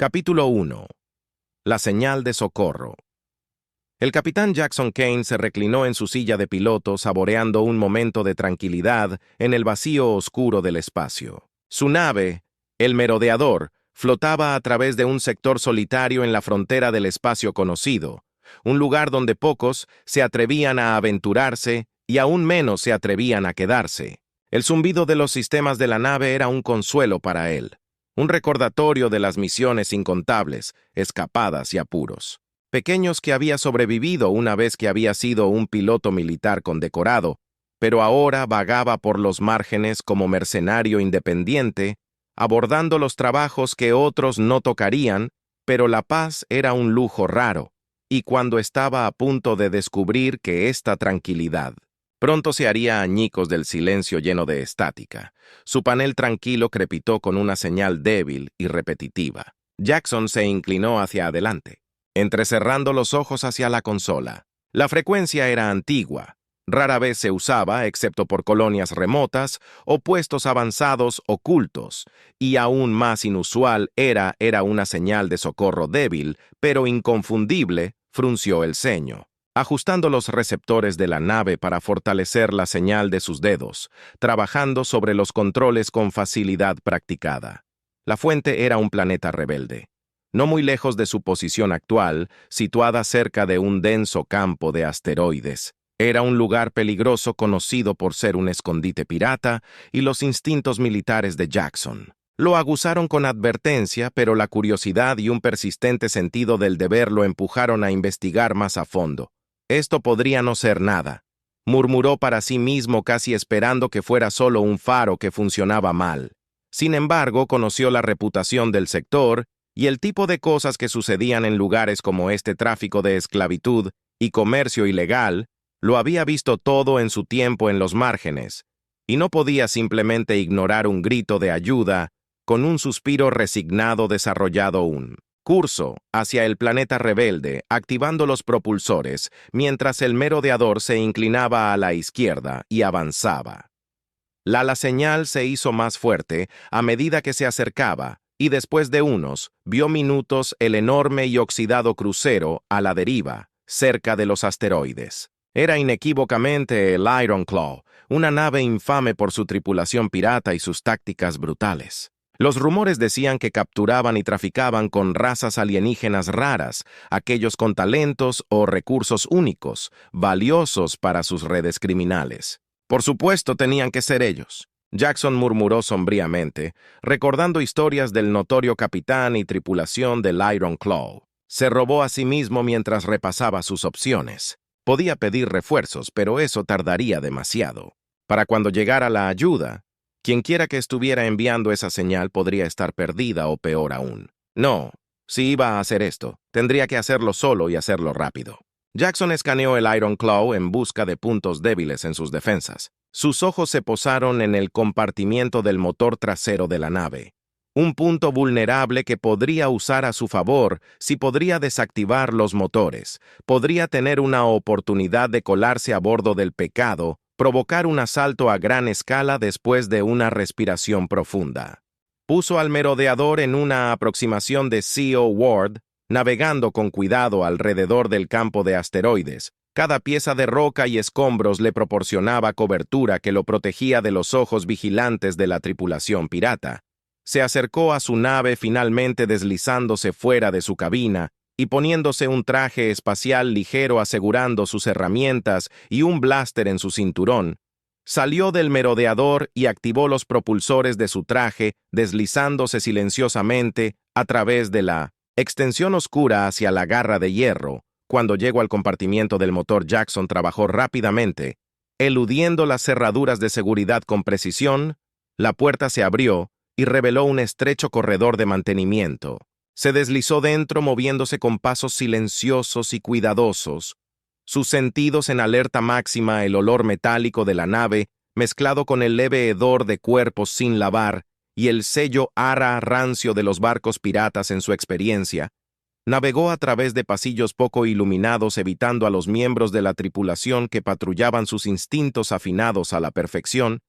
Capítulo 1. La señal de socorro. El capitán Jackson Kane se reclinó en su silla de piloto saboreando un momento de tranquilidad en el vacío oscuro del espacio. Su nave, el Merodeador, flotaba a través de un sector solitario en la frontera del espacio conocido, un lugar donde pocos se atrevían a aventurarse y aún menos se atrevían a quedarse. El zumbido de los sistemas de la nave era un consuelo para él. Un recordatorio de las misiones incontables, escapadas y apuros. Pequeños que había sobrevivido una vez que había sido un piloto militar condecorado, pero ahora vagaba por los márgenes como mercenario independiente, abordando los trabajos que otros no tocarían, pero la paz era un lujo raro, y cuando estaba a punto de descubrir que esta tranquilidad pronto se haría añicos del silencio lleno de estática. Su panel tranquilo crepitó con una señal débil y repetitiva. Jackson se inclinó hacia adelante, entrecerrando los ojos hacia la consola. La frecuencia era antigua. Rara vez se usaba, excepto por colonias remotas o puestos avanzados ocultos, y aún más inusual era una señal de socorro débil, pero inconfundible, frunció el ceño. Ajustando los receptores de la nave para fortalecer la señal de sus dedos, trabajando sobre los controles con facilidad practicada. La fuente era un planeta rebelde, no muy lejos de su posición actual, situada cerca de un denso campo de asteroides. Era un lugar peligroso conocido por ser un escondite pirata y los instintos militares de Jackson. Lo aguzaron con advertencia, pero la curiosidad y un persistente sentido del deber lo empujaron a investigar más a fondo. Esto podría no ser nada, murmuró para sí mismo casi esperando que fuera solo un faro que funcionaba mal. Sin embargo, conoció la reputación del sector y el tipo de cosas que sucedían en lugares como este: tráfico de esclavitud y comercio ilegal. Lo había visto todo en su tiempo en los márgenes, y no podía simplemente ignorar un grito de ayuda con un suspiro resignado desarrollado un curso hacia el planeta rebelde, activando los propulsores, mientras el Merodeador se inclinaba a la izquierda y avanzaba. La señal se hizo más fuerte a medida que se acercaba, y después de vio minutos el enorme y oxidado crucero a la deriva, cerca de los asteroides. Era inequívocamente el Ironclaw, una nave infame por su tripulación pirata y sus tácticas brutales. Los rumores decían que capturaban y traficaban con razas alienígenas raras, aquellos con talentos o recursos únicos, valiosos para sus redes criminales. Por supuesto, tenían que ser ellos. Jackson murmuró sombríamente, recordando historias del notorio capitán y tripulación del Ironclaw. Se robó a sí mismo mientras repasaba sus opciones. Podía pedir refuerzos, pero eso tardaría demasiado. Para cuando llegara la ayuda, quienquiera que estuviera enviando esa señal podría estar perdida o peor aún. No, si iba a hacer esto, tendría que hacerlo solo y hacerlo rápido. Jackson escaneó el Ironclaw en busca de puntos débiles en sus defensas. Sus ojos se posaron en el compartimiento del motor trasero de la nave. Un punto vulnerable que podría usar a su favor si podría desactivar los motores. Podría tener una oportunidad de colarse a bordo del Pecado, provocar un asalto a gran escala después de una respiración profunda. Puso al Merodeador en una aproximación de CO Ward, navegando con cuidado alrededor del campo de asteroides. Cada pieza de roca y escombros le proporcionaba cobertura que lo protegía de los ojos vigilantes de la tripulación pirata. Se acercó a su nave, finalmente deslizándose fuera de su cabina y poniéndose un traje espacial ligero asegurando sus herramientas y un blaster en su cinturón. Salió del Merodeador y activó los propulsores de su traje, deslizándose silenciosamente a través de la extensión oscura hacia la garra de hierro. Cuando llegó al compartimiento del motor, Jackson trabajó rápidamente, eludiendo las cerraduras de seguridad con precisión. La puerta se abrió y reveló un estrecho corredor de mantenimiento. Se deslizó dentro moviéndose con pasos silenciosos y cuidadosos, sus sentidos en alerta máxima. El olor metálico de la nave, mezclado con el leve hedor de cuerpos sin lavar y el sello rancio de los barcos piratas en su experiencia, navegó a través de pasillos poco iluminados, evitando a los miembros de la tripulación que patrullaban sus instintos afinados a la perfección.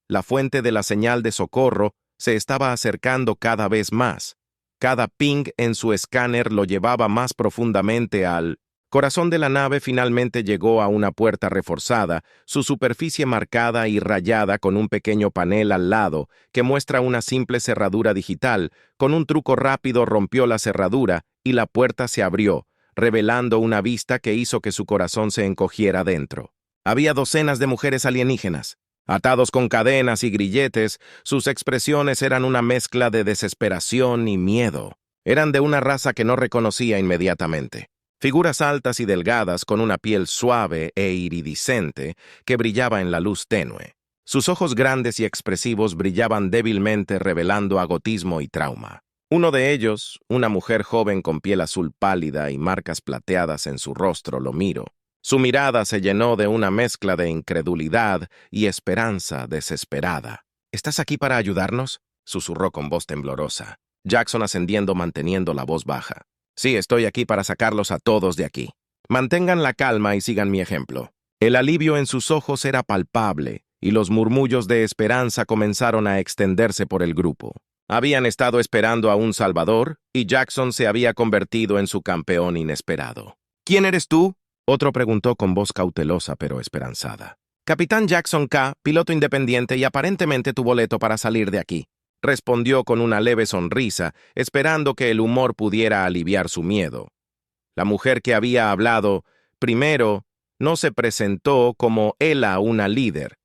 La fuente de la señal de socorro se estaba acercando cada vez más. Cada ping en su escáner lo llevaba más profundamente al corazón de la nave. Finalmente llegó a una puerta reforzada, su superficie marcada y rayada con un pequeño panel al lado que muestra una simple cerradura digital. Con un truco rápido rompió la cerradura y la puerta se abrió, revelando una vista que hizo que su corazón se encogiera dentro. Había docenas de mujeres alienígenas. Atados con cadenas y grilletes, sus expresiones eran una mezcla de desesperación y miedo. Eran de una raza que no reconocía inmediatamente. Figuras altas y delgadas con una piel suave e iridiscente que brillaba en la luz tenue. Sus ojos grandes y expresivos brillaban débilmente, revelando agotismo y trauma. Uno de ellos, una mujer joven con piel azul pálida y marcas plateadas en su rostro, lo miró. Su mirada se llenó de una mezcla de incredulidad y esperanza desesperada. ¿Estás aquí para ayudarnos?, susurró con voz temblorosa. Jackson ascendiendo manteniendo la voz baja. Sí, estoy aquí para sacarlos a todos de aquí. Mantengan la calma y sigan mi ejemplo. El alivio en sus ojos era palpable, y los murmullos de esperanza comenzaron a extenderse por el grupo. Habían estado esperando a un salvador, y Jackson se había convertido en su campeón inesperado. ¿Quién eres tú?, otro preguntó con voz cautelosa pero esperanzada. Capitán Jackson K., piloto independiente y aparentemente tu boleto para salir de aquí, respondió con una leve sonrisa, esperando que el humor pudiera aliviar su miedo. La mujer que había hablado primero no se presentó como ella una líder.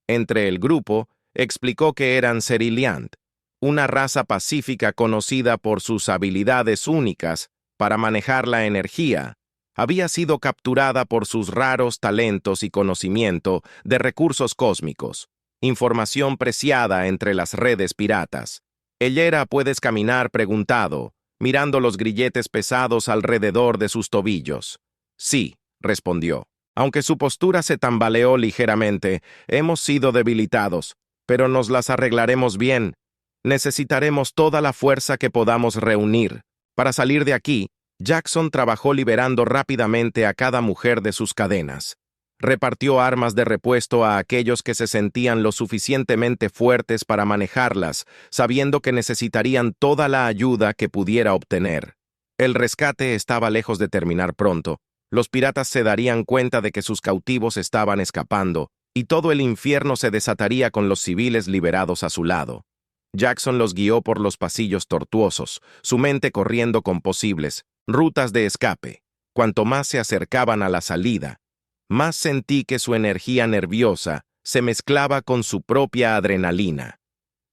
Entre el grupo, explicó que eran Ceriliant, una raza pacífica conocida por sus habilidades únicas para manejar la energía. Había sido capturada por sus raros talentos y conocimiento de recursos cósmicos, información preciada entre las redes piratas. Ella puedes caminar preguntado, mirando los grilletes pesados alrededor de sus tobillos. Sí, respondió. Aunque su postura se tambaleó ligeramente, hemos sido debilitados, pero nos las arreglaremos bien. Necesitaremos toda la fuerza que podamos reunir. Para salir de aquí, Jackson trabajó liberando rápidamente a cada mujer de sus cadenas. Repartió armas de repuesto a aquellos que se sentían lo suficientemente fuertes para manejarlas, sabiendo que necesitarían toda la ayuda que pudiera obtener. El rescate estaba lejos de terminar pronto. Los piratas se darían cuenta de que sus cautivos estaban escapando, y todo el infierno se desataría con los civiles liberados a su lado. Jackson los guió por los pasillos tortuosos, su mente corriendo con posibles rutas de escape. Cuanto más se acercaban a la salida, más sentí que su energía nerviosa se mezclaba con su propia adrenalina.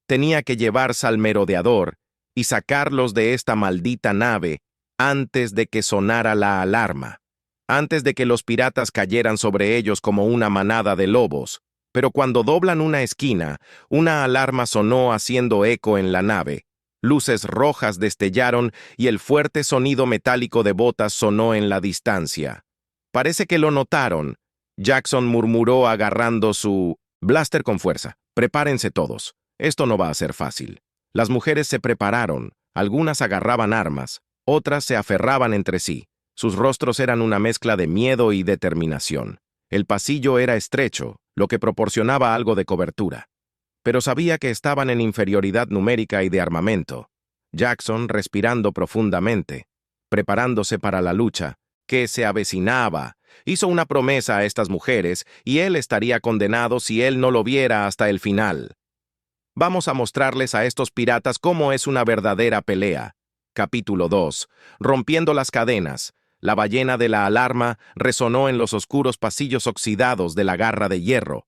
Tenía que llevarse al merodeador y sacarlos de esta maldita nave antes de que sonara la alarma, antes de que los piratas cayeran sobre ellos como una manada de lobos. Pero cuando doblan una esquina, una alarma sonó haciendo eco en la nave. Luces rojas destellaron y el fuerte sonido metálico de botas sonó en la distancia. Parece que lo notaron. Jackson murmuró agarrando su blaster con fuerza. Prepárense todos. Esto no va a ser fácil. Las mujeres se prepararon. Algunas agarraban armas. Otras se aferraban entre sí. Sus rostros eran una mezcla de miedo y determinación. El pasillo era estrecho, lo que proporcionaba algo de cobertura. Pero sabía que estaban en inferioridad numérica y de armamento. Jackson, respirando profundamente, preparándose para la lucha, que se avecinaba, hizo una promesa a estas mujeres y él estaría condenado si él no lo viera hasta el final. Vamos a mostrarles a estos piratas cómo es una verdadera pelea. Capítulo 2. Rompiendo las cadenas. La ballena de la alarma resonó en los oscuros pasillos oxidados de la garra de hierro.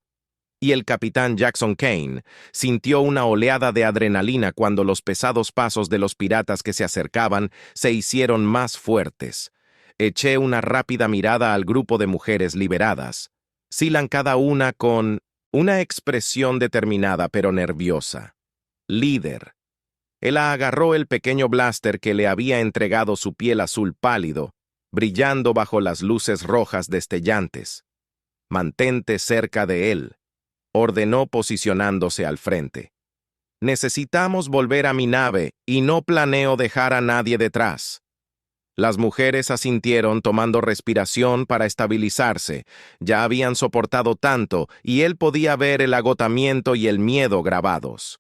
Y el capitán Jackson Kane sintió una oleada de adrenalina cuando los pesados pasos de los piratas que se acercaban se hicieron más fuertes. Eché una rápida mirada al grupo de mujeres liberadas. Silan cada una con una expresión determinada pero nerviosa. Líder. Él agarró el pequeño blaster que le había entregado su piel azul pálido, brillando bajo las luces rojas destellantes. Mantente cerca de él, ordenó posicionándose al frente. Necesitamos volver a mi nave y no planeo dejar a nadie detrás. Las mujeres asintieron tomando respiración para estabilizarse. Ya habían soportado tanto y él podía ver el agotamiento y el miedo grabados.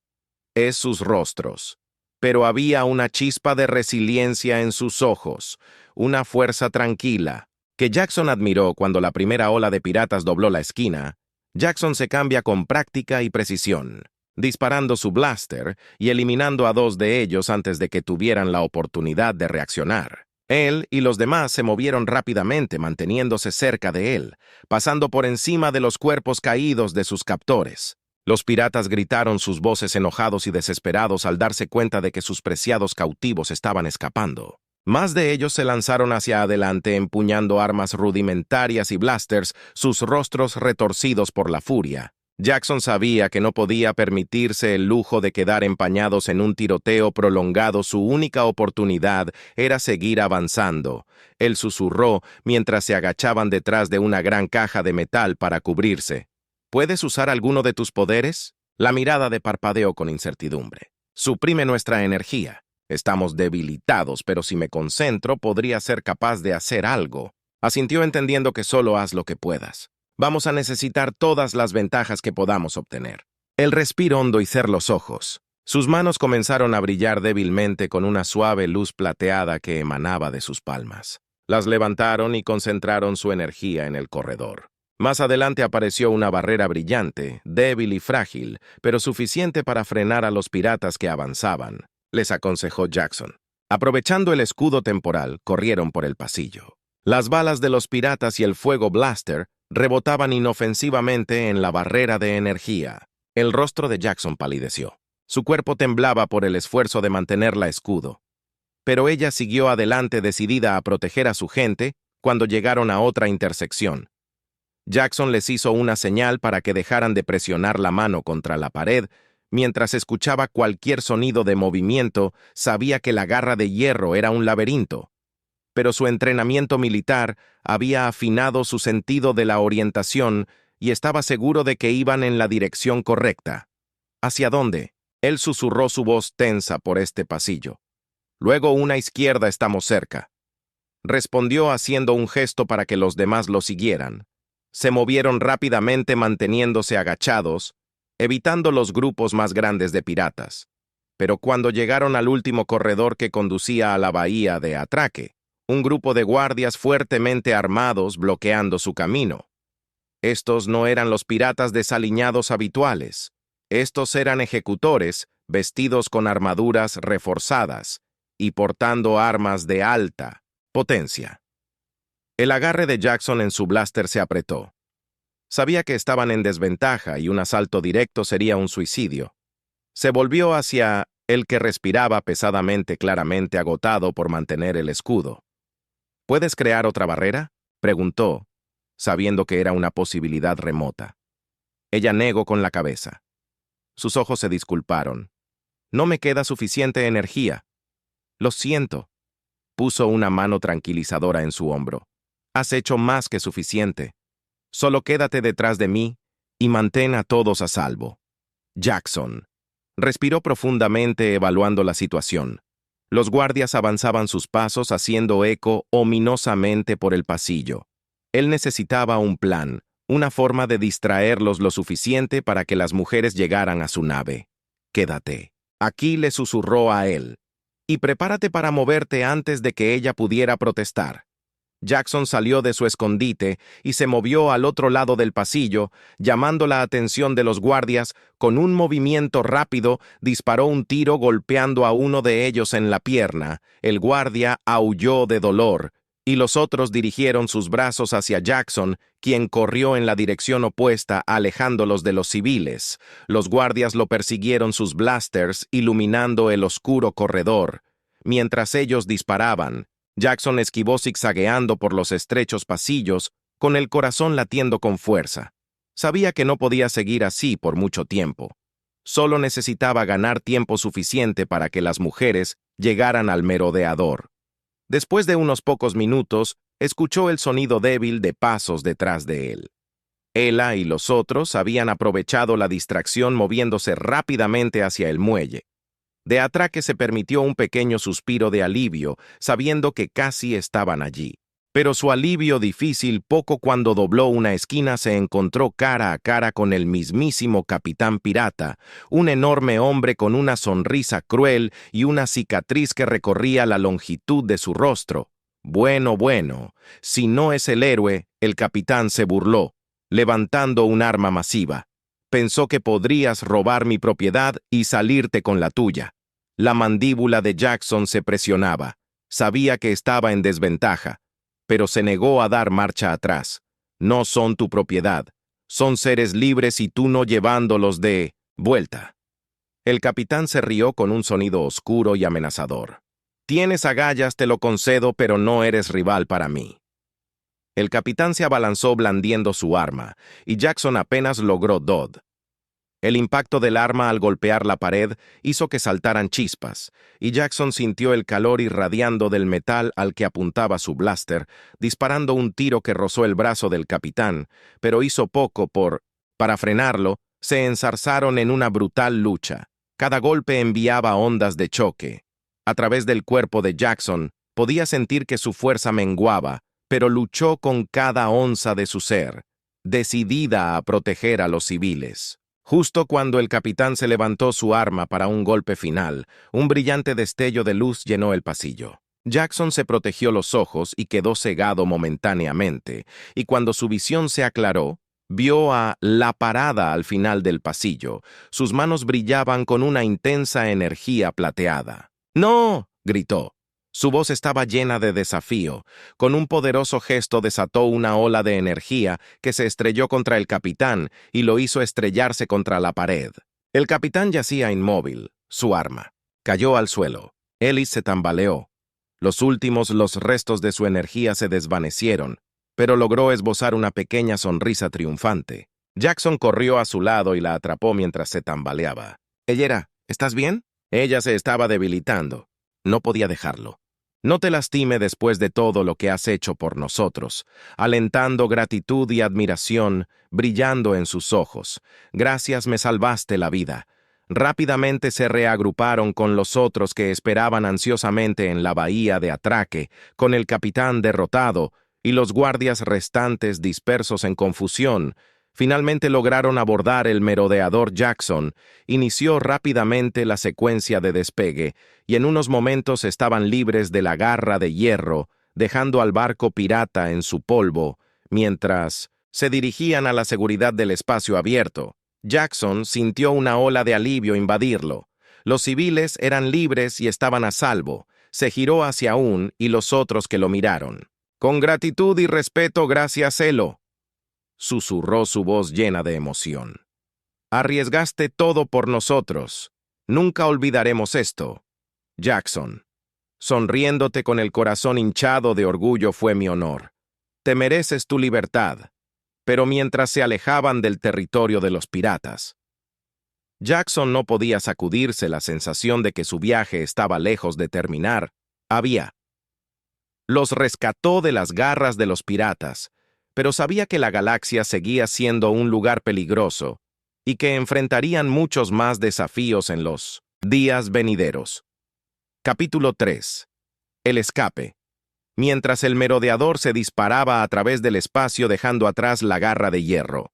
En sus rostros. pero había una chispa de resiliencia en sus ojos, una fuerza tranquila, que Jackson admiró cuando la primera ola de piratas dobló la esquina. Jackson se cambia con práctica y precisión, disparando su blaster y eliminando a 2 de ellos antes de que tuvieran la oportunidad de reaccionar. Él y los demás se movieron rápidamente manteniéndose cerca de él, pasando por encima de los cuerpos caídos de sus captores. Los piratas gritaron sus voces enojados y desesperados al darse cuenta de que sus preciados cautivos estaban escapando. Más de ellos se lanzaron hacia adelante empuñando armas rudimentarias y blasters, sus rostros retorcidos por la furia. Jackson sabía que no podía permitirse el lujo de quedar empañados en un tiroteo prolongado. Su única oportunidad era seguir avanzando. Él susurró mientras se agachaban detrás de una gran caja de metal para cubrirse. ¿Puedes usar alguno de tus poderes? La mirada de parpadeó con incertidumbre. Suprime nuestra energía. Estamos debilitados, pero si me concentro, podría ser capaz de hacer algo. Asintió entendiendo que solo haz lo que puedas. Vamos a necesitar todas las ventajas que podamos obtener. Él respiró hondo y cerró los ojos. Sus manos comenzaron a brillar débilmente con una suave luz plateada que emanaba de sus palmas. Las levantaron y concentraron su energía en el corredor. Más adelante apareció una barrera brillante, débil y frágil, pero suficiente para frenar a los piratas que avanzaban, les aconsejó Jackson. Aprovechando el escudo temporal, corrieron por el pasillo. Las balas de los piratas y el fuego blaster rebotaban inofensivamente en la barrera de energía. El rostro de Jackson palideció. Su cuerpo temblaba por el esfuerzo de mantener la escudo. Pero ella siguió adelante decidida a proteger a su gente cuando llegaron a otra intersección. Jackson les hizo una señal para que dejaran de presionar la mano contra la pared. Mientras escuchaba cualquier sonido de movimiento, sabía que la garra de hierro era un laberinto. Pero su entrenamiento militar había afinado su sentido de la orientación y estaba seguro de que iban en la dirección correcta. ¿Hacia dónde? Él susurró su voz tensa por este pasillo. Luego una izquierda, estamos cerca. Respondió haciendo un gesto para que los demás lo siguieran. Se movieron rápidamente manteniéndose agachados, evitando los grupos más grandes de piratas. Pero cuando llegaron al último corredor que conducía a la bahía de Atraque, un grupo de guardias fuertemente armados bloqueando su camino. Estos no eran los piratas desaliñados habituales. Estos eran ejecutores vestidos con armaduras reforzadas y portando armas de alta potencia. El agarre de Jackson en su blaster se apretó. Sabía que estaban en desventaja y un asalto directo sería un suicidio. Se volvió hacia el que respiraba pesadamente, claramente agotado por mantener el escudo. ¿Puedes crear otra barrera?, preguntó, sabiendo que era una posibilidad remota. Ella negó con la cabeza. Sus ojos se disculparon. No me queda suficiente energía. Lo siento. Puso una mano tranquilizadora en su hombro. Has hecho más que suficiente. Solo quédate detrás de mí y mantén a todos a salvo. Jackson. Respiró profundamente evaluando la situación. Los guardias avanzaban sus pasos haciendo eco ominosamente por el pasillo. Él necesitaba un plan, una forma de distraerlos lo suficiente para que las mujeres llegaran a su nave. Quédate. Aquí le susurró a él. Y prepárate para moverte antes de que ella pudiera protestar. Jackson salió de su escondite y se movió al otro lado del pasillo, llamando la atención de los guardias. Con un movimiento rápido, disparó un tiro golpeando a uno de ellos en la pierna. El guardia aulló de dolor, y los otros dirigieron sus brazos hacia Jackson, quien corrió en la dirección opuesta, alejándolos de los civiles. Los guardias lo persiguieron sus blasters, iluminando el oscuro corredor. Mientras ellos disparaban, Jackson esquivó zigzagueando por los estrechos pasillos, con el corazón latiendo con fuerza. Sabía que no podía seguir así por mucho tiempo. Solo necesitaba ganar tiempo suficiente para que las mujeres llegaran al merodeador. Después de unos pocos minutos, escuchó el sonido débil de pasos detrás de él. Ella y los otros habían aprovechado la distracción moviéndose rápidamente hacia el muelle. De Atraque se permitió un pequeño suspiro de alivio, sabiendo que casi estaban allí. Pero su alivio difícil poco cuando dobló una esquina se encontró cara a cara con el mismísimo Capitán Pirata, un enorme hombre con una sonrisa cruel y una cicatriz que recorría la longitud de su rostro. Bueno, si no es el héroe, el capitán se burló, levantando un arma masiva. Pensó que podrías robar mi propiedad y salirte con la tuya. La mandíbula de Jackson se presionaba. Sabía que estaba en desventaja, pero se negó a dar marcha atrás. No son tu propiedad. Son seres libres y tú no llevándolos de vuelta. El capitán se rió con un sonido oscuro y amenazador. Tienes agallas, te lo concedo, pero no eres rival para mí. El capitán se abalanzó blandiendo su arma, y Jackson apenas logró Dodd. El impacto del arma al golpear la pared hizo que saltaran chispas, y Jackson sintió el calor irradiando del metal al que apuntaba su blaster, disparando un tiro que rozó el brazo del capitán, pero hizo poco para frenarlo, se enzarzaron en una brutal lucha. Cada golpe enviaba ondas de choque. A través del cuerpo de Jackson, podía sentir que su fuerza menguaba, pero luchó con cada onza de su ser, decidida a proteger a los civiles. Justo cuando el capitán se levantó su arma para un golpe final, un brillante destello de luz llenó el pasillo. Jackson se protegió los ojos y quedó cegado momentáneamente, y cuando su visión se aclaró, vio a la parada al final del pasillo. Sus manos brillaban con una intensa energía plateada. ¡No!, gritó. Su voz estaba llena de desafío. Con un poderoso gesto desató una ola de energía que se estrelló contra el capitán y lo hizo estrellarse contra la pared. El capitán yacía inmóvil, su arma. Cayó al suelo. Ellis se tambaleó. Los restos de su energía se desvanecieron, pero logró esbozar una pequeña sonrisa triunfante. Jackson corrió a su lado y la atrapó mientras se tambaleaba. «Ella, ¿estás bien?» Ella se estaba debilitando. No podía dejarlo. No te lastime después de todo lo que has hecho por nosotros, alentando gratitud y admiración, brillando en sus ojos. Gracias, me salvaste la vida. Rápidamente se reagruparon con los otros que esperaban ansiosamente en la bahía de atraque, con el capitán derrotado y los guardias restantes dispersos en confusión. Finalmente lograron abordar el merodeador Jackson. Inició rápidamente la secuencia de despegue, y en unos momentos estaban libres de la garra de hierro, dejando al barco pirata en su polvo, mientras se dirigían a la seguridad del espacio abierto. Jackson sintió una ola de alivio invadirlo. Los civiles eran libres y estaban a salvo. Se giró hacia y los otros que lo miraron. «Con gratitud y respeto, gracias, Elo», susurró su voz llena de emoción. «Arriesgaste todo por nosotros. Nunca olvidaremos esto. Jackson, sonriéndote con el corazón hinchado de orgullo fue mi honor. Te mereces tu libertad». Pero mientras se alejaban del territorio de los piratas, Jackson no podía sacudirse la sensación de que su viaje estaba lejos de terminar. Los rescató de las garras de los piratas, pero sabía que la galaxia seguía siendo un lugar peligroso y que enfrentarían muchos más desafíos en los días venideros. Capítulo 3. El escape. Mientras el merodeador se disparaba a través del espacio dejando atrás la garra de hierro,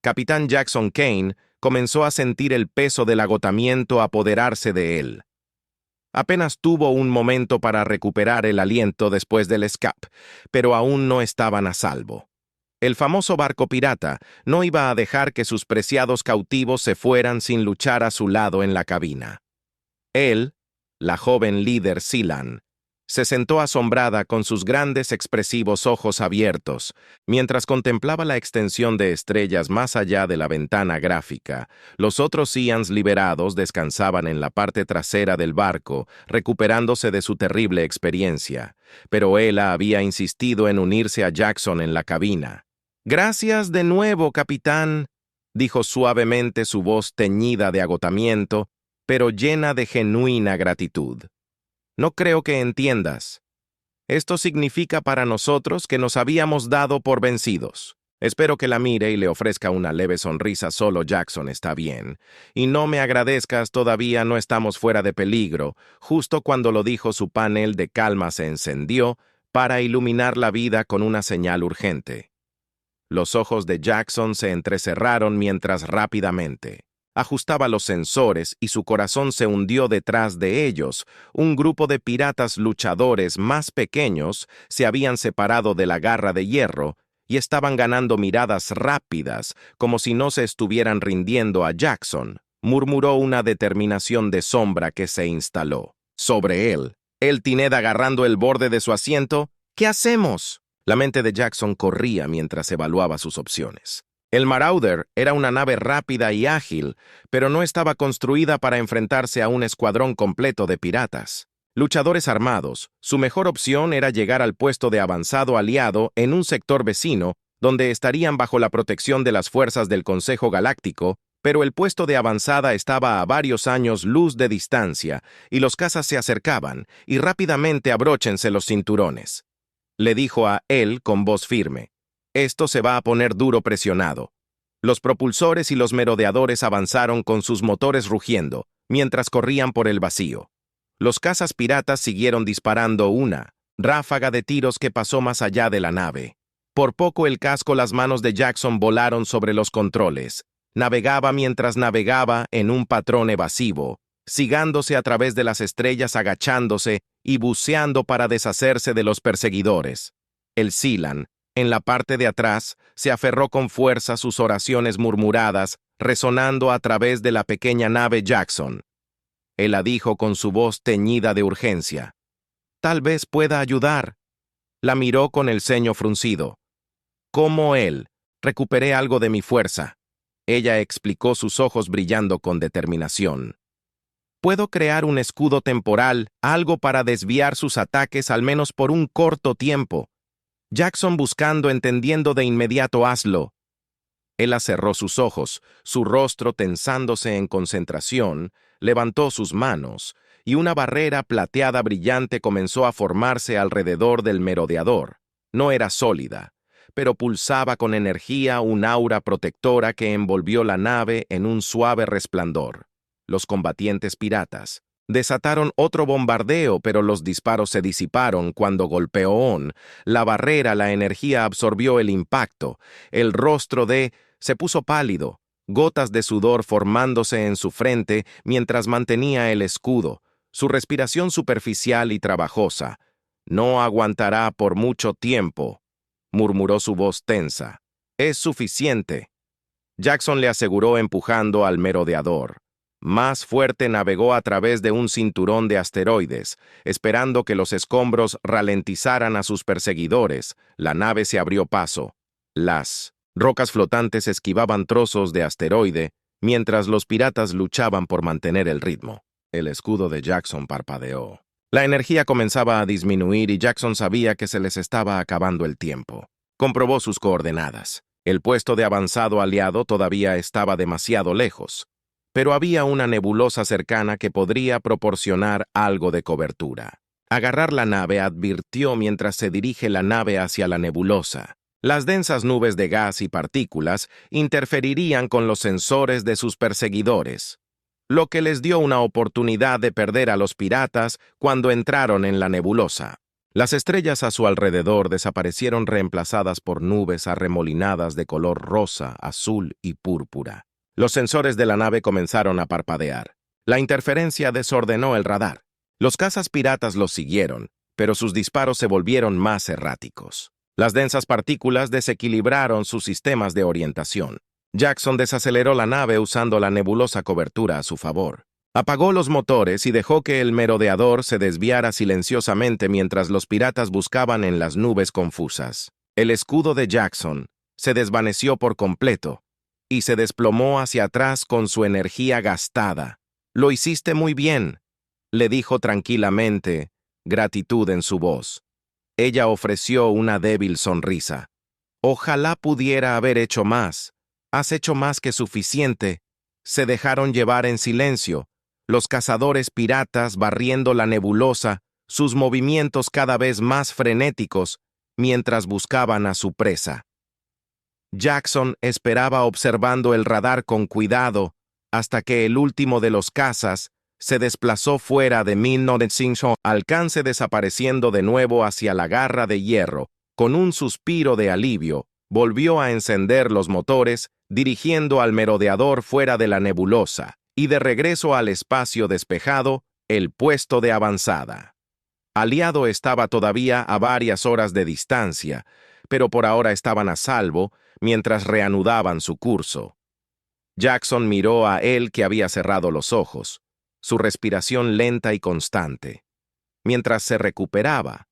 Capitán Jackson Kane comenzó a sentir el peso del agotamiento apoderarse de él. Apenas tuvo un momento para recuperar el aliento después del escape, pero aún no estaban a salvo. El famoso barco pirata no iba a dejar que sus preciados cautivos se fueran sin luchar a su lado en la cabina. Él, la joven líder Silan, se sentó asombrada con sus grandes expresivos ojos abiertos, mientras contemplaba la extensión de estrellas más allá de la ventana gráfica. Los otros Seans liberados descansaban en la parte trasera del barco, recuperándose de su terrible experiencia, pero Ela había insistido en unirse a Jackson en la cabina. «Gracias de nuevo, capitán», dijo suavemente, su voz teñida de agotamiento, pero llena de genuina gratitud. «No creo que entiendas. Esto significa para nosotros que nos habíamos dado por vencidos. Espero que la mire y le ofrezca una leve sonrisa. Solo Jackson está bien. Y no me agradezcas, todavía no estamos fuera de peligro». Justo cuando lo dijo, su panel de calma se encendió, para iluminar la vida con una señal urgente. Los ojos de Jackson se entrecerraron mientras rápidamente ajustaba los sensores y su corazón se hundió detrás de ellos. Un grupo de piratas luchadores más pequeños se habían separado de la garra de hierro y estaban ganando miradas rápidas, como si no se estuvieran rindiendo a Jackson. Murmuró una determinación de sombra que se instaló sobre él. El Tined agarrando el borde de su asiento. ¿Qué hacemos? La mente de Jackson corría mientras evaluaba sus opciones. El Marauder era una nave rápida y ágil, pero no estaba construida para enfrentarse a un escuadrón completo de piratas. Luchadores armados, su mejor opción era llegar al puesto de avanzado aliado en un sector vecino, donde estarían bajo la protección de las fuerzas del Consejo Galáctico, pero el puesto de avanzada estaba a varios años luz de distancia, y los cazas se acercaban, y rápidamente abróchense los cinturones. Le dijo a él con voz firme. Esto se va a poner duro presionado. Los propulsores y los merodeadores avanzaron con sus motores rugiendo, mientras corrían por el vacío. Los cazas piratas siguieron disparando una ráfaga de tiros que pasó más allá de la nave. Por poco el casco, las manos de Jackson volaron sobre los controles. Navegaba mientras navegaba en un patrón evasivo, sigándose a través de las estrellas, agachándose y buceando para deshacerse de los perseguidores. El Cylon, en la parte de atrás, se aferró con fuerza, sus oraciones murmuradas, resonando a través de la pequeña nave Jackson. Él la dijo con su voz teñida de urgencia. Tal vez pueda ayudar. La miró con el ceño fruncido. Como él, recuperé algo de mi fuerza. Ella explicó, sus ojos brillando con determinación. Puedo crear un escudo temporal, algo para desviar sus ataques al menos por un corto tiempo. Jackson, buscando, entendiendo de inmediato, hazlo. Él cerró sus ojos, su rostro tensándose en concentración, levantó sus manos, y una barrera plateada brillante comenzó a formarse alrededor del merodeador. No era sólida, pero pulsaba con energía, un aura protectora que envolvió la nave en un suave resplandor. Los combatientes piratas desataron otro bombardeo, pero los disparos se disiparon cuando golpeó On. La barrera, la energía absorbió el impacto. El rostro de se puso pálido, gotas de sudor formándose en su frente mientras mantenía el escudo, su respiración superficial y trabajosa. No aguantará por mucho tiempo, murmuró su voz tensa. Es suficiente. Jackson le aseguró, empujando al merodeador. Más fuerte navegó a través de un cinturón de asteroides, esperando que los escombros ralentizaran a sus perseguidores. La nave se abrió paso. Las rocas flotantes esquivaban trozos de asteroide, mientras los piratas luchaban por mantener el ritmo. El escudo de Jackson parpadeó. La energía comenzaba a disminuir y Jackson sabía que se les estaba acabando el tiempo. Comprobó sus coordenadas. El puesto de avanzado aliado todavía estaba demasiado lejos, pero había una nebulosa cercana que podría proporcionar algo de cobertura. Agarrar la nave, advirtió mientras se dirige la nave hacia la nebulosa. Las densas nubes de gas y partículas interferirían con los sensores de sus perseguidores, lo que les dio una oportunidad de perder a los piratas cuando entraron en la nebulosa. Las estrellas a su alrededor desaparecieron, reemplazadas por nubes arremolinadas de color rosa, azul y púrpura. Los sensores de la nave comenzaron a parpadear. La interferencia desordenó el radar. Los cazas piratas los siguieron, pero sus disparos se volvieron más erráticos. Las densas partículas desequilibraron sus sistemas de orientación. Jackson desaceleró la nave usando la nebulosa cobertura a su favor. Apagó los motores y dejó que el merodeador se desviara silenciosamente mientras los piratas buscaban en las nubes confusas. El escudo de Jackson se desvaneció por completo y se desplomó hacia atrás con su energía gastada. «Lo hiciste muy bien», le dijo tranquilamente, gratitud en su voz. Ella ofreció una débil sonrisa. «Ojalá pudiera haber hecho más. Has hecho más que suficiente». Se dejaron llevar en silencio, los cazadores piratas barriendo la nebulosa, sus movimientos cada vez más frenéticos, mientras buscaban a su presa. Jackson esperaba observando el radar con cuidado hasta que el último de los cazas se desplazó fuera de 1905, alcance desapareciendo de nuevo hacia la garra de hierro. Con un suspiro de alivio, volvió a encender los motores, dirigiendo al merodeador fuera de la nebulosa, y de regreso al espacio despejado, el puesto de avanzada. Aliado estaba todavía a varias horas de distancia, pero por ahora estaban a salvo mientras reanudaban su curso. Jackson miró a él que había cerrado los ojos, su respiración lenta y constante. Mientras se recuperaba,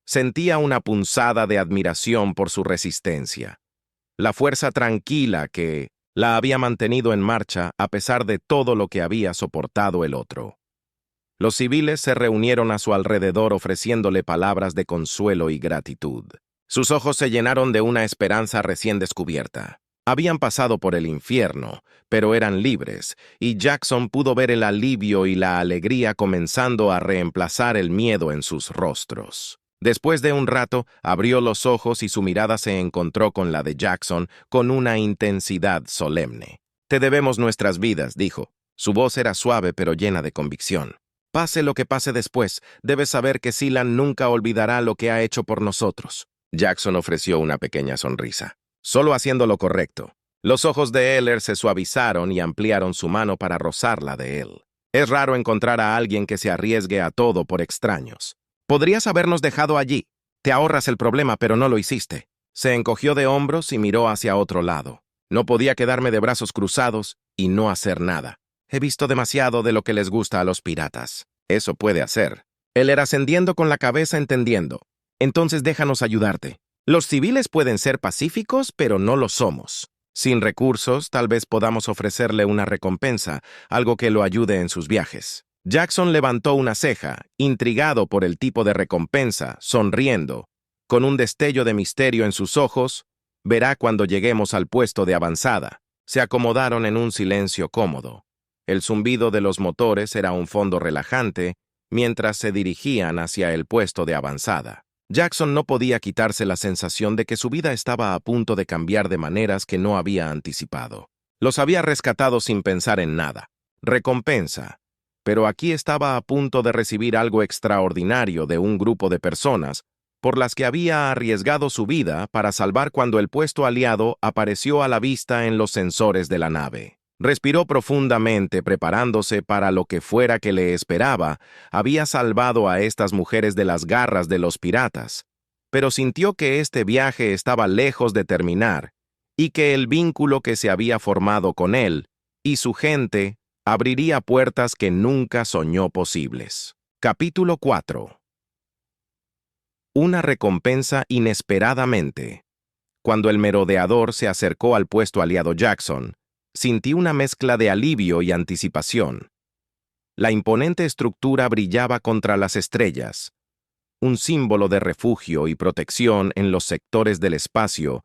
sentía una punzada de admiración por su resistencia, la fuerza tranquila que la había mantenido en marcha a pesar de todo lo que había soportado el otro. Los civiles se reunieron a su alrededor ofreciéndole palabras de consuelo y gratitud. Sus ojos se llenaron de una esperanza recién descubierta. Habían pasado por el infierno, pero eran libres, y Jackson pudo ver el alivio y la alegría comenzando a reemplazar el miedo en sus rostros. Después de un rato, abrió los ojos y su mirada se encontró con la de Jackson con una intensidad solemne. «Te debemos nuestras vidas», dijo. Su voz era suave pero llena de convicción. «Pase lo que pase después, debes saber que Sealand nunca olvidará lo que ha hecho por nosotros». Jackson ofreció una pequeña sonrisa. Solo haciendo lo correcto. Los ojos de Eller se suavizaron y ampliaron su mano para rozarla de él. Es raro encontrar a alguien que se arriesgue a todo por extraños. «Podrías habernos dejado allí. Te ahorras el problema, pero no lo hiciste». Se encogió de hombros y miró hacia otro lado. «No podía quedarme de brazos cruzados y no hacer nada. He visto demasiado de lo que les gusta a los piratas. Eso puede hacer». Eller ascendiendo con la cabeza entendiendo. «Entonces déjanos ayudarte. Los civiles pueden ser pacíficos, pero no lo somos. Sin recursos, tal vez podamos ofrecerle una recompensa, algo que lo ayude en sus viajes». Jackson levantó una ceja, intrigado por el tipo de recompensa, sonriendo. Con un destello de misterio en sus ojos, verá cuando lleguemos al puesto de avanzada. Se acomodaron en un silencio cómodo. El zumbido de los motores era un fondo relajante, mientras se dirigían hacia el puesto de avanzada. Jackson no podía quitarse la sensación de que su vida estaba a punto de cambiar de maneras que no había anticipado. Los había rescatado sin pensar en nada. Recompensa. Pero aquí estaba a punto de recibir algo extraordinario de un grupo de personas por las que había arriesgado su vida para salvar cuando el puesto aliado apareció a la vista en los sensores de la nave. Respiró profundamente preparándose para lo que fuera que le esperaba. Había salvado a estas mujeres de las garras de los piratas, pero sintió que este viaje estaba lejos de terminar y que el vínculo que se había formado con él y su gente abriría puertas que nunca soñó posibles. Capítulo 4. Una recompensa inesperadamente. Cuando el merodeador se acercó al puesto aliado Jackson, sintió una mezcla de alivio y anticipación. La imponente estructura brillaba contra las estrellas, un símbolo de refugio y protección en los sectores del espacio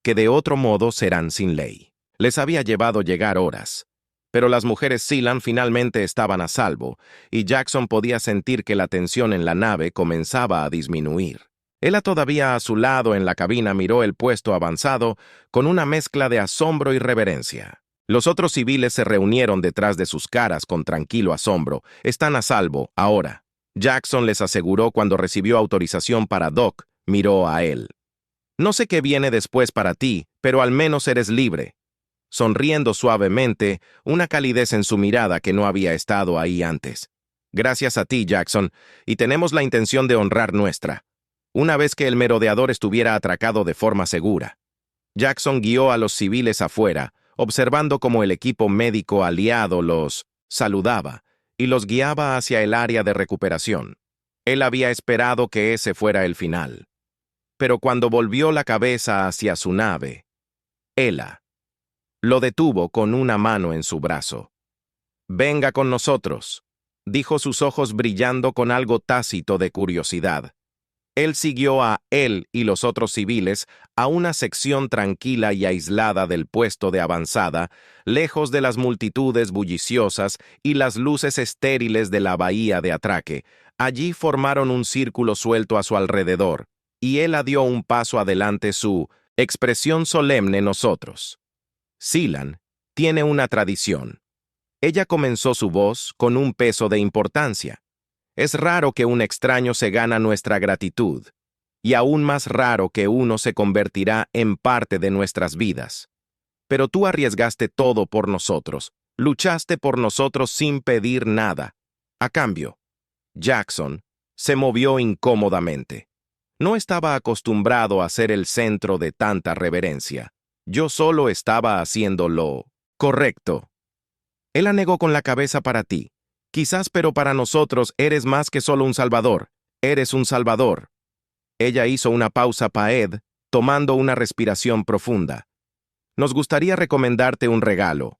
que de otro modo serán sin ley. Les había llevado llegar horas, pero las mujeres Sealand finalmente estaban a salvo, y Jackson podía sentir que la tensión en la nave comenzaba a disminuir. Ella todavía a su lado en la cabina miró el puesto avanzado con una mezcla de asombro y reverencia. Los otros civiles se reunieron detrás de sus caras con tranquilo asombro. «Están a salvo, ahora». Jackson les aseguró cuando recibió autorización para Doc, miró a él. «No sé qué viene después para ti, pero al menos eres libre». Sonriendo suavemente, una calidez en su mirada que no había estado ahí antes. «Gracias a ti, Jackson, y tenemos la intención de honrar nuestra. Una vez que el merodeador estuviera atracado de forma segura». Jackson guió a los civiles afuera, observando cómo el equipo médico aliado los saludaba y los guiaba hacia el área de recuperación. Él había esperado que ese fuera el final. Pero cuando volvió la cabeza hacia su nave, Ella lo detuvo con una mano en su brazo. «Venga con nosotros», dijo, sus ojos brillando con algo tácito de curiosidad. Él siguió a él y los otros civiles a una sección tranquila y aislada del puesto de avanzada, lejos de las multitudes bulliciosas y las luces estériles de la bahía de atraque. Allí formaron un círculo suelto a su alrededor, y él dio un paso adelante, su expresión solemne. «Nosotros. Sealand tiene una tradición. Ella comenzó su voz con un peso de importancia. Es raro que un extraño se gana nuestra gratitud, y aún más raro que uno se convertirá en parte de nuestras vidas. Pero tú arriesgaste todo por nosotros, luchaste por nosotros sin pedir nada. A cambio, Jackson se movió incómodamente. No estaba acostumbrado a ser el centro de tanta reverencia. Yo solo estaba haciendo lo correcto. Él la negó con la cabeza para ti. Quizás, pero para nosotros eres más que solo un salvador. Eres un salvador. Ella hizo una pausa Paed, tomando una respiración profunda. Nos gustaría recomendarte un regalo,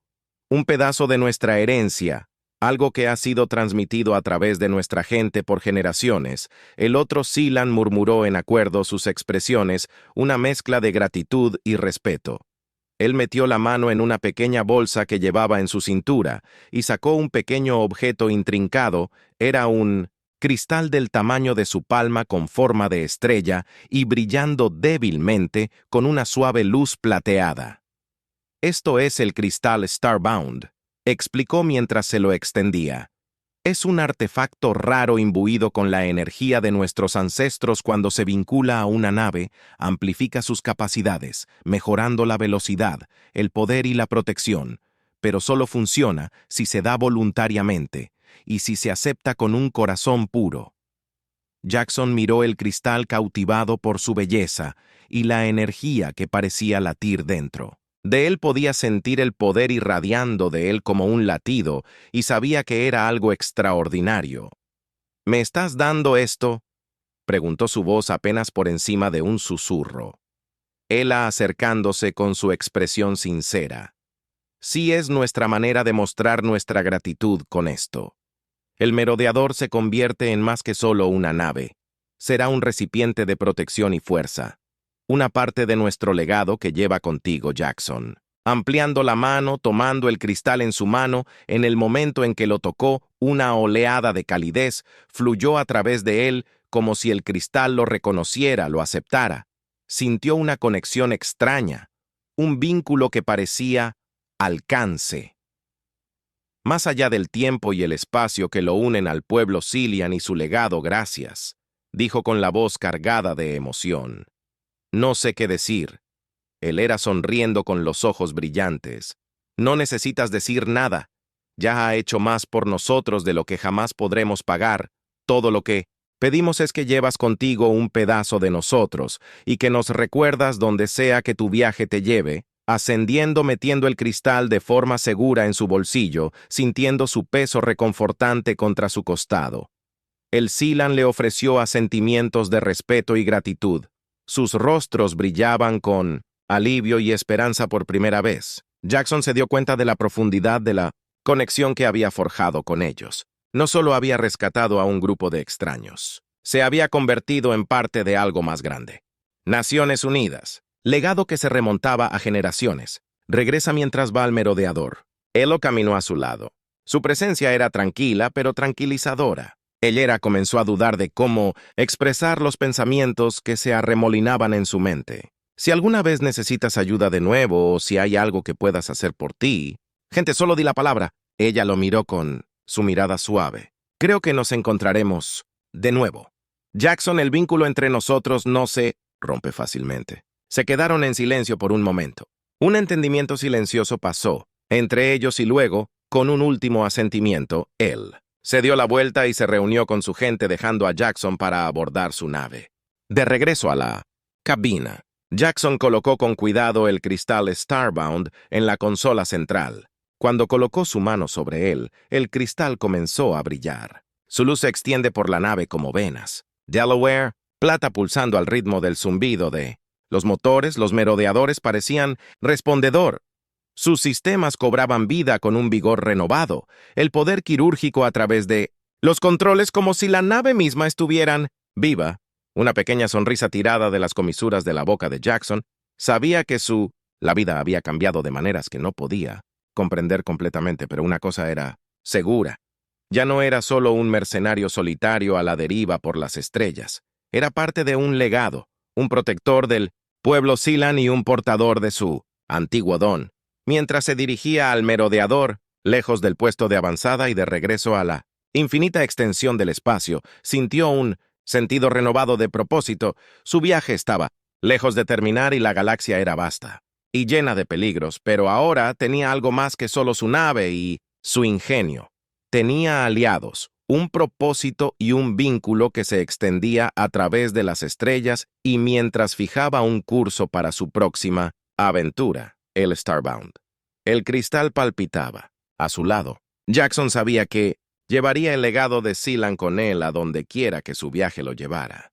un pedazo de nuestra herencia, algo que ha sido transmitido a través de nuestra gente por generaciones. El otro Silan murmuró en acuerdo sus expresiones, una mezcla de gratitud y respeto. Él metió la mano en una pequeña bolsa que llevaba en su cintura y sacó un pequeño objeto intrincado. Era un cristal del tamaño de su palma con forma de estrella y brillando débilmente con una suave luz plateada. Esto es el cristal Starbound, explicó mientras se lo extendía. Es un artefacto raro imbuido con la energía de nuestros ancestros. Cuando se vincula a una nave, amplifica sus capacidades, mejorando la velocidad, el poder y la protección, pero solo funciona si se da voluntariamente y si se acepta con un corazón puro. Jackson miró el cristal cautivado por su belleza y la energía que parecía latir dentro. De él podía sentir el poder irradiando de él como un latido y sabía que era algo extraordinario. ¿Me estás dando esto?, preguntó su voz apenas por encima de un susurro. Ella acercándose con su expresión sincera. Sí, es nuestra manera de mostrar nuestra gratitud con esto. El merodeador se convierte en más que solo una nave. Será un recipiente de protección y fuerza. Una parte de nuestro legado que lleva contigo, Jackson. Ampliando la mano, tomando el cristal en su mano, en el momento en que lo tocó, una oleada de calidez fluyó a través de él como si el cristal lo reconociera, lo aceptara. Sintió una conexión extraña, un vínculo que parecía alcance. Más allá del tiempo y el espacio que lo unen al pueblo Silian y su legado, gracias, dijo con la voz cargada de emoción. No sé qué decir. Él era sonriendo con los ojos brillantes. No necesitas decir nada. Ya ha hecho más por nosotros de lo que jamás podremos pagar. Todo lo que pedimos es que llevas contigo un pedazo de nosotros y que nos recuerdas donde sea que tu viaje te lleve, ascendiendo, metiendo el cristal de forma segura en su bolsillo, sintiendo su peso reconfortante contra su costado. El Silan le ofreció asentimientos de respeto y gratitud. Sus rostros brillaban con alivio y esperanza por primera vez. Jackson se dio cuenta de la profundidad de la conexión que había forjado con ellos. No solo había rescatado a un grupo de extraños, se había convertido en parte de algo más grande. Naciones Unidas, legado que se remontaba a generaciones. Regresa mientras va al merodeador. Elo caminó a su lado. Su presencia era tranquila, pero tranquilizadora. Ella comenzó a dudar de cómo expresar los pensamientos que se arremolinaban en su mente. Si alguna vez necesitas ayuda de nuevo o si hay algo que puedas hacer por ti. Gente, solo di la palabra. Ella lo miró con su mirada suave. Creo que nos encontraremos de nuevo. Jackson, el vínculo entre nosotros no se rompe fácilmente. Se quedaron en silencio por un momento. Un entendimiento silencioso pasó entre ellos y luego, con un último asentimiento, él se dio la vuelta y se reunió con su gente dejando a Jackson para abordar su nave. De regreso a la cabina, Jackson colocó con cuidado el cristal Starbound en la consola central. Cuando colocó su mano sobre él, el cristal comenzó a brillar. Su luz se extiende por la nave como venas. Delaware, plata pulsando al ritmo del zumbido de los motores. Los merodeadores parecían respondedor. Sus sistemas cobraban vida con un vigor renovado, el poder quirúrgico a través de los controles como si la nave misma estuvieran viva. Una pequeña sonrisa tirada de las comisuras de la boca de Jackson. Sabía que la vida había cambiado de maneras que no podía comprender completamente, pero una cosa era segura. Ya no era solo un mercenario solitario a la deriva por las estrellas. Era parte de un legado, un protector del pueblo Silan y un portador de su antiguo don. Mientras se dirigía al merodeador, Lejos del puesto de avanzada y de regreso a la infinita extensión del espacio, sintió un sentido renovado de propósito. Su viaje estaba lejos de terminar y la galaxia era vasta y llena de peligros, pero ahora tenía algo más que solo su nave y su ingenio. Tenía aliados, un propósito y un vínculo que se extendía a través de las estrellas y mientras fijaba un curso para su próxima aventura, el Starbound. El cristal palpitaba. A su lado, Jackson sabía que llevaría el legado de Sealand con él a donde quiera que su viaje lo llevara.